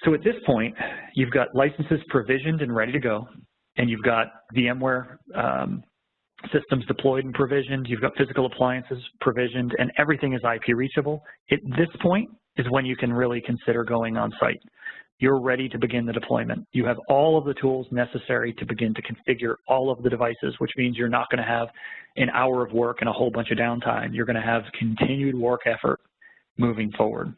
So at this point, you've got licenses provisioned and ready to go, and you've got VMware systems deployed and provisioned, you've got physical appliances provisioned, and everything is IP reachable. At this point is when you can really consider going on site. You're ready to begin the deployment. You have all of the tools necessary to begin to configure all of the devices, which means you're not going to have an hour of work and a whole bunch of downtime. You're going to have continued work effort moving forward.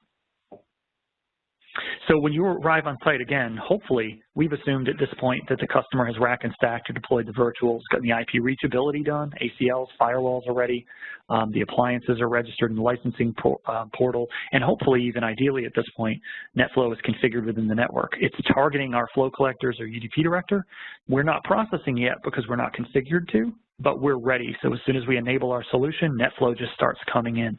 So when you arrive on site, again, hopefully we've assumed at this point that the customer has rack and stacked or deployed the virtuals, gotten the IP reachability done, ACLs, firewalls are ready, the appliances are registered in the licensing portal, and hopefully even ideally at this point, NetFlow is configured within the network. It's targeting our flow collectors or UDP director. We're not processing yet because we're not configured to, but we're ready. So as soon as we enable our solution, NetFlow just starts coming in.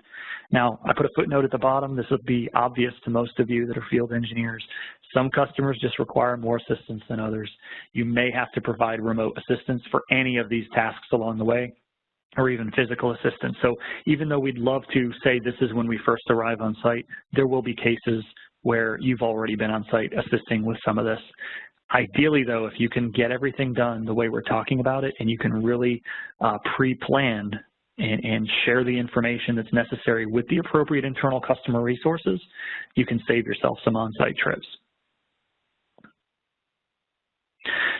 Now, I put a footnote at the bottom. This will be obvious to most of you that are field engineers. Some customers just require more assistance than others. You may have to provide remote assistance for any of these tasks along the way, or even physical assistance. So even though we'd love to say this is when we first arrive on site, there will be cases where you've already been on site assisting with some of this. Ideally, though, if you can get everything done the way we're talking about it, and you can really pre-plan and share the information that's necessary with the appropriate internal customer resources, you can save yourself some on-site trips.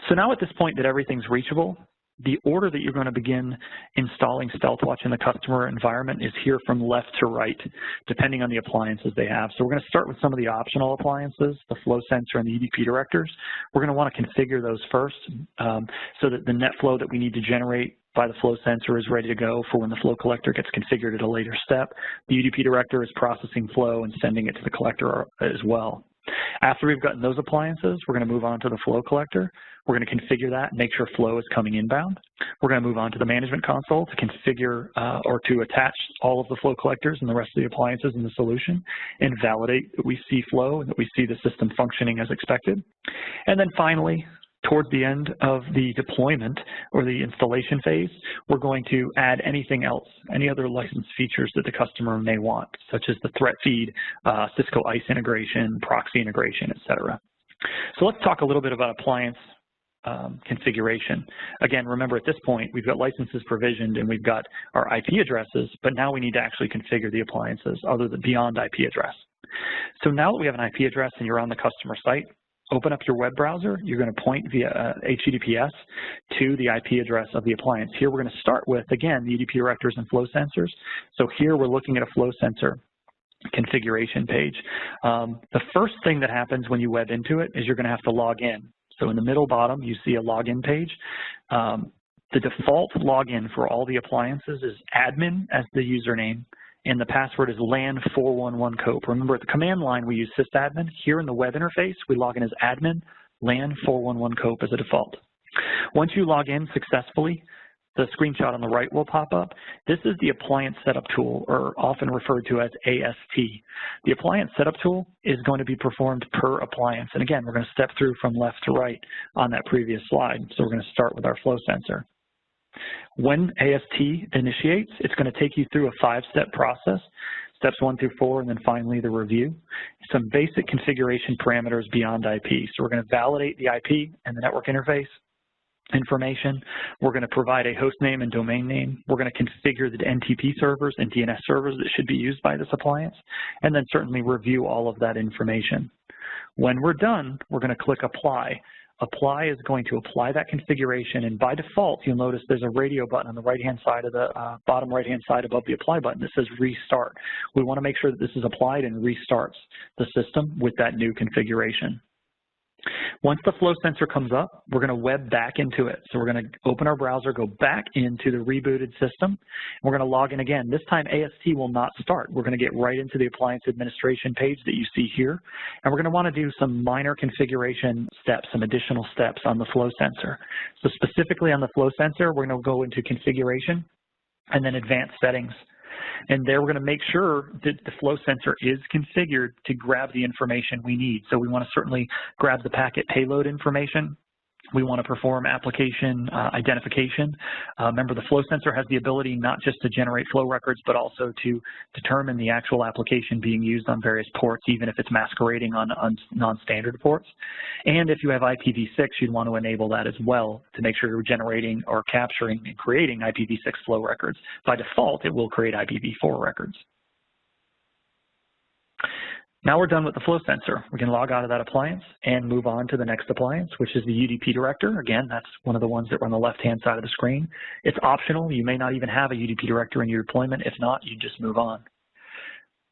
So now at this point that everything's reachable, the order that you're going to begin installing Stealthwatch in the customer environment is here from left to right, depending on the appliances they have. So we're going to start with some of the optional appliances, the flow sensor and the UDP directors. We're going to want to configure those first so that the net flow that we need to generate by the flow sensor is ready to go for when the flow collector gets configured at a later step. The UDP director is processing flow and sending it to the collector as well. After we've gotten those appliances, we're going to move on to the flow collector. We're going to configure that, make sure flow is coming inbound. We're going to move on to the management console to configure or to attach all of the flow collectors and the rest of the appliances in the solution and validate that we see flow and that we see the system functioning as expected. And then finally, towards the end of the deployment or the installation phase, we're going to add anything else, any other license features that the customer may want, such as the threat feed, Cisco ICE integration, proxy integration, et cetera. So let's talk a little bit about appliance configuration. Again, remember at this point, we've got licenses provisioned and we've got our IP addresses, but now we need to actually configure the appliances other than beyond IP address. So now that we have an IP address and you're on the customer site, open up your web browser. You're going to point via HTTPS to the IP address of the appliance. Here we're going to start with, again, the UDP directors and flow sensors. So here we're looking at a flow sensor configuration page. The first thing that happens when you web into it is you're going to have to log in. So in the middle bottom, you see a login page. The default login for all the appliances is admin as the username, and the password is LAN411COPE. Remember, at the command line, we use sysadmin. Here in the web interface, we log in as admin, LAN411COPE as a default. Once you log in successfully, the screenshot on the right will pop up. This is the appliance setup tool, or often referred to as AST. The appliance setup tool is going to be performed per appliance. And again, we're going to step through from left to right on that previous slide. So we're going to start with our flow sensor. When AST initiates, it's going to take you through a 5-step process, steps 1 through 4, and then finally the review. Some basic configuration parameters beyond IP. So we're going to validate the IP and the network interface information. We're going to provide a host name and domain name. We're going to configure the NTP servers and DNS servers that should be used by this appliance, and then certainly review all of that information. When we're done, we're going to click Apply. Apply is going to apply that configuration, and by default, you'll notice there's a radio button on the right-hand side of the bottom right-hand side above the Apply button that says Restart. We want to make sure that this is applied and restarts the system with that new configuration. Once the flow sensor comes up, we're going to web back into it. So we're going to open our browser, go back into the rebooted system. We're going to log in again. This time AST will not start. We're going to get right into the appliance administration page that you see here. And we're going to want to do some minor configuration steps, some additional steps on the flow sensor. So specifically on the flow sensor, we're going to go into configuration and then advanced settings. And there we're going to make sure that the flow sensor is configured to grab the information we need. So we want to certainly grab the packet payload information We want to perform application identification. Remember, the flow sensor has the ability not just to generate flow records, but also to determine the actual application being used on various ports, even if it's masquerading on non-standard ports. And if you have IPv6, you'd want to enable that as well to make sure you're generating or capturing and creating IPv6 flow records. By default, it will create IPv4 records. Now we're done with the flow sensor. We can log out of that appliance and move on to the next appliance, which is the UDP director. Again, that's one of the ones that are on the left-hand side of the screen. It's optional. You may not even have a UDP director in your deployment. If not, you just move on.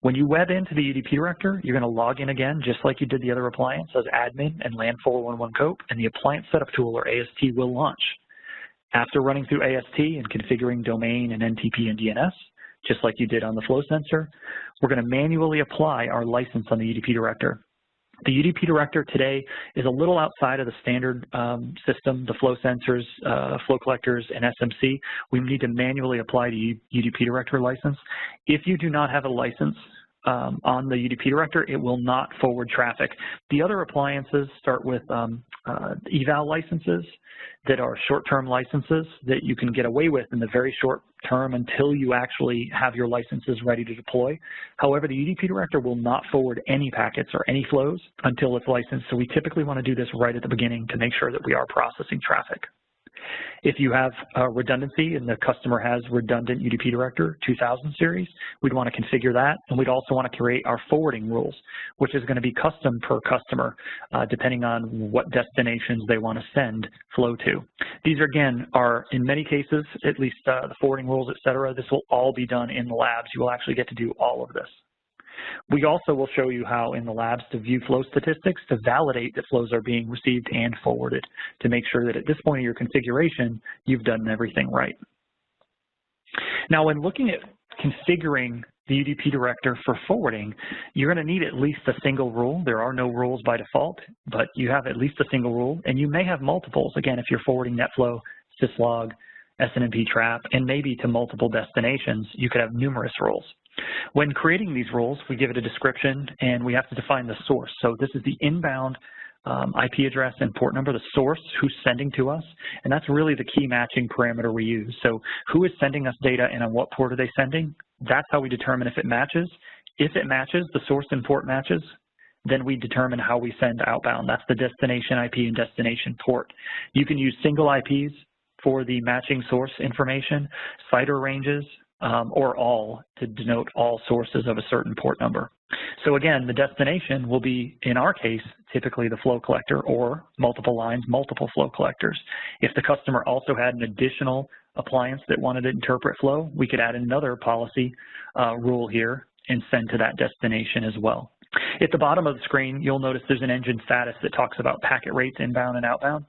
When you web into the UDP director, you're going to log in again, just like you did the other appliance, as admin and LAN 411 COPE, and the appliance setup tool, or AST, will launch. After running through AST and configuring domain and NTP and DNS, just like you did on the flow sensor, we're going to manually apply our license on the UDP director. The UDP director today is a little outside of the standard system, the flow sensors, flow collectors, and SMC. We need to manually apply the UDP director license. If you do not have a license on the UDP director, it will not forward traffic. The other appliances start with eval licenses that are short-term licenses that you can get away with in the very short term until you actually have your licenses ready to deploy. However, the UDP director will not forward any packets or any flows until it's licensed, so we typically want to do this right at the beginning to make sure that we are processing traffic. If you have redundancy and the customer has redundant UDP director 2000 series, we'd want to configure that, and we'd also want to create our forwarding rules, which is going to be custom per customer depending on what destinations they want to send flow to. These are, again, are in many cases, at least the forwarding rules, et cetera, this will all be done in the labs. You will actually get to do all of this. We also will show you how in the labs to view flow statistics to validate that flows are being received and forwarded to make sure that at this point of your configuration, you've done everything right. Now, when looking at configuring the UDP director for forwarding, you're going to need at least a single rule. There are no rules by default, but you have at least a single rule, and you may have multiples. Again, if you're forwarding NetFlow, syslog, SNMP trap, and maybe to multiple destinations, you could have numerous rules. When creating these rules, we give it a description, and we have to define the source. So this is the inbound IP address and port number, the source, who's sending to us, and that's really the key matching parameter we use. So who is sending us data and on what port are they sending? That's how we determine if it matches. If it matches, the source and port matches, then we determine how we send outbound. That's the destination IP and destination port. You can use single IPs for the matching source information, CIDR ranges, or all to denote all sources of a certain port number. So again, the destination will be, in our case, typically the flow collector or multiple lines, multiple flow collectors. If the customer also had an additional appliance that wanted to interpret flow, we could add another policy rule here and send to that destination as well. At the bottom of the screen, you'll notice there's an engine status that talks about packet rates inbound and outbound.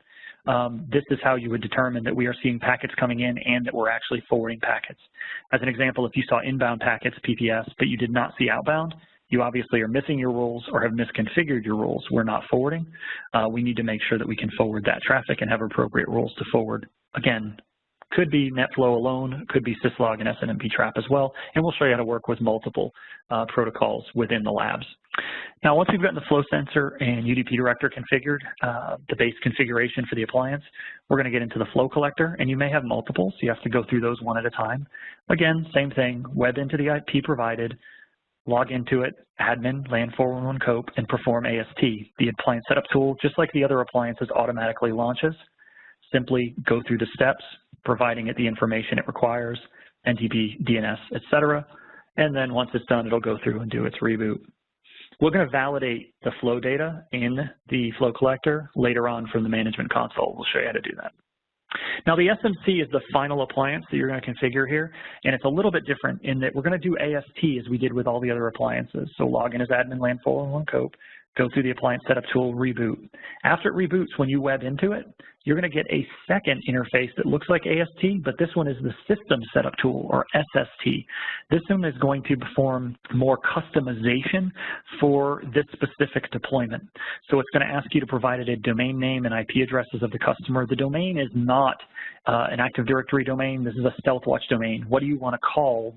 This is how you would determine that we are seeing packets coming in and that we're actually forwarding packets. As an example, if you saw inbound packets, PPS, but you did not see outbound, you obviously are missing your rules or have misconfigured your rules. We're not forwarding. We need to make sure that we can forward that traffic and have appropriate rules to forward. Again, could be NetFlow alone, could be syslog and SNMP trap as well, and we'll show you how to work with multiple protocols within the labs. Now, once we've gotten the flow sensor and UDP director configured, the base configuration for the appliance, we're going to get into the flow collector, and you may have multiple, so you have to go through those one at a time. Again, same thing, web into the IP provided, log into it, admin, LAN 411 COPE, and perform AST. The appliance setup tool, just like the other appliances, automatically launches. Simply go through the steps, providing it the information it requires, NTP, DNS, et cetera, and then once it's done, it'll go through and do its reboot. We're going to validate the flow data in the flow collector later on from the management console. We'll show you how to do that. Now, the SMC is the final appliance that you're going to configure here, and it's a little bit different in that we're going to do AST as we did with all the other appliances. So log in as admin LAN 411 COPE, go through the appliance setup tool, reboot. After it reboots, when you web into it, you're going to get a second interface that looks like AST, but this one is the system setup tool, or SST. This one is going to perform more customization for this specific deployment. So it's going to ask you to provide it a domain name and IP addresses of the customer. The domain is not an Active Directory domain. This is a Stealthwatch domain. What do you want to call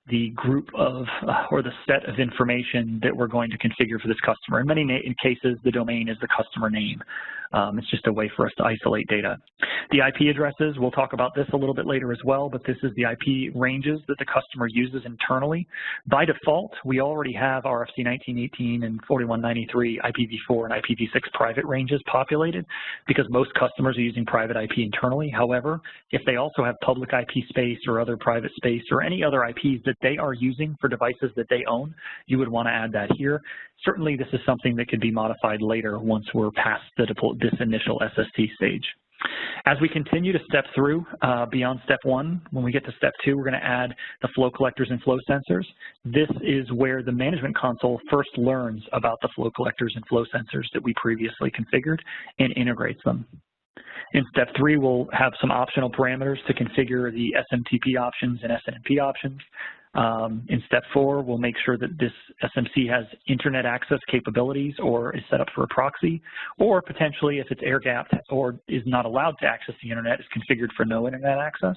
the group of or the set of information that we're going to configure for this customer. In many cases, the domain is the customer name. It's just a way for us to isolate data. The IP addresses, we'll talk about this a little bit later as well, but this is the IP ranges that the customer uses internally. By default, we already have RFC 1918 and 4193 IPv4 and IPv6 private ranges populated because most customers are using private IP internally. However, if they also have public IP space or other private space or any other IPs that they are using for devices that they own, you would want to add that here. Certainly, this is something that could be modified later once we're past this initial SST stage. As we continue to step through beyond step 1, when we get to step 2, we're going to add the flow collectors and flow sensors. This is where the management console first learns about the flow collectors and flow sensors that we previously configured and integrates them. In step 3, we'll have some optional parameters to configure the SMTP options and SNMP options. In step 4, we'll make sure that this SMC has internet access capabilities or is set up for a proxy, or potentially if it's air-gapped or is not allowed to access the internet, is configured for no internet access.